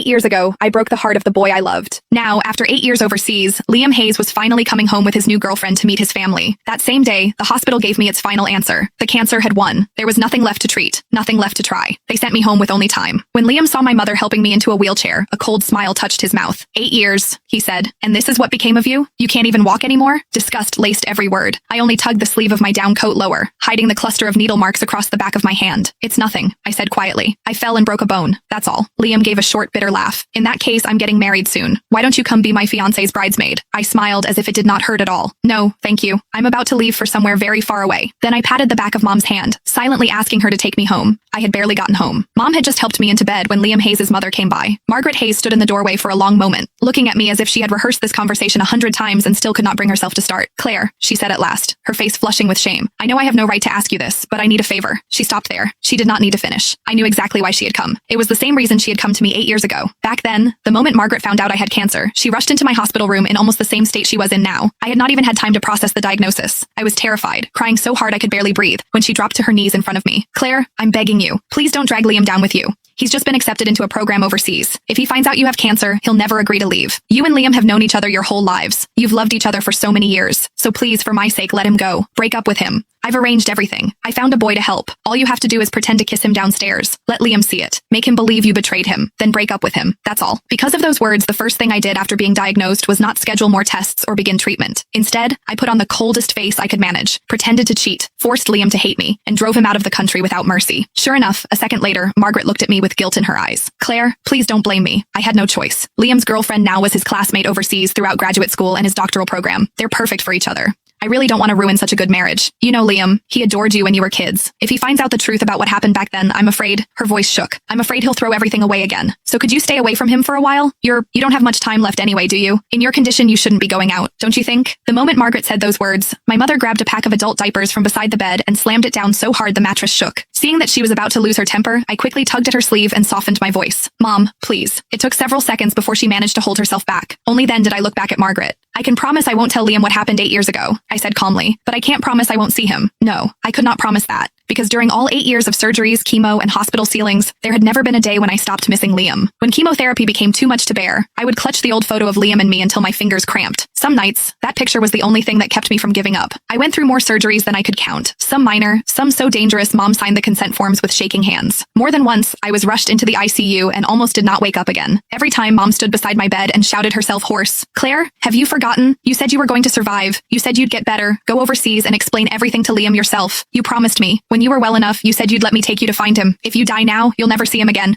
8 years ago, I broke the heart of the boy I loved. Now, after 8 years overseas, Liam Hayes was finally coming home with his new girlfriend to meet his family. That same day, the hospital gave me its final answer. The cancer had won. There was nothing left to treat, nothing left to try. They sent me home with only time. When Liam saw my mother helping me into a wheelchair, a cold smile touched his mouth. 8 years, he said, and this is what became of you? You can't even walk anymore? Disgust laced every word. I only tugged the sleeve of my down coat lower, hiding the cluster of needle marks across the back of my hand. It's nothing, I said quietly. I fell and broke a bone. That's all. Liam gave a short, bitter laugh. In that case, I'm getting married soon. Why don't you come be my fiancé's bridesmaid? I smiled as if it did not hurt at all. No, thank you. I'm about to leave for somewhere very far away. Then I patted the back of Mom's hand, silently asking her to take me home. I had barely gotten home. Mom had just helped me into bed when Liam Hayes' mother came by. Margaret Hayes stood in the doorway for a long moment, looking at me as if she had rehearsed this conversation 100 times and still could not bring herself to start. Claire, she said at last, her face flushing with shame. I know I have no right to ask you this, but I need a favor. She stopped there. She did not need to finish. I knew exactly why she had come. It was the same reason she had come to me 8 years ago. Back then, the moment Margaret found out I had cancer, she rushed into my hospital room in almost the same state she was in now. I had not even had time to process the diagnosis. I was terrified, crying so hard I could barely breathe, when she dropped to her knees in front of me. Claire, I'm begging you. Please don't drag Liam down with you. He's just been accepted into a program overseas. If he finds out you have cancer, he'll never agree to leave. You and Liam have known each other your whole lives. You've loved each other for so many years. So please, for my sake, let him go. Break up with him. I've arranged everything. I found a boy to help. All you have to do is pretend to kiss him downstairs. Let Liam see it. Make him believe you betrayed him. Then break up with him. That's all. Because of those words, the first thing I did after being diagnosed was not schedule more tests or begin treatment. Instead, I put on the coldest face I could manage, pretended to cheat, forced Liam to hate me, and drove him out of the country without mercy. Sure enough, a second later, Margaret looked at me with guilt in her eyes. Claire, please don't blame me. I had no choice. Liam's girlfriend now was his classmate overseas throughout graduate school and his doctoral program. They're perfect for each other. I really don't want to ruin such a good marriage. You know Liam, he adored you when you were kids. If he finds out the truth about what happened back then, I'm afraid, her voice shook. I'm afraid he'll throw everything away again. So could you stay away from him for a while? You don't have much time left anyway, do you? In your condition, you shouldn't be going out, don't you think? The moment Margaret said those words, my mother grabbed a pack of adult diapers from beside the bed and slammed it down so hard the mattress shook. Seeing that she was about to lose her temper, I quickly tugged at her sleeve and softened my voice. Mom, please. It took several seconds before she managed to hold herself back. Only then did I look back at Margaret. I can promise I won't tell Liam what happened 8 years ago, I said calmly, but I can't promise I won't see him. No, I could not promise that. Because during all 8 years of surgeries, chemo, and hospital ceilings, there had never been a day when I stopped missing Liam. When chemotherapy became too much to bear, I would clutch the old photo of Liam and me until my fingers cramped. Some nights, that picture was the only thing that kept me from giving up. I went through more surgeries than I could count. Some minor, some so dangerous Mom signed the consent forms with shaking hands. More than once, I was rushed into the ICU and almost did not wake up again. Every time Mom stood beside my bed and shouted herself hoarse. Claire, have you forgotten? You said you were going to survive. You said you'd get better, go overseas and explain everything to Liam yourself. You promised me. When you were well enough, you said you'd let me take you to find him. If you die now, you'll never see him again.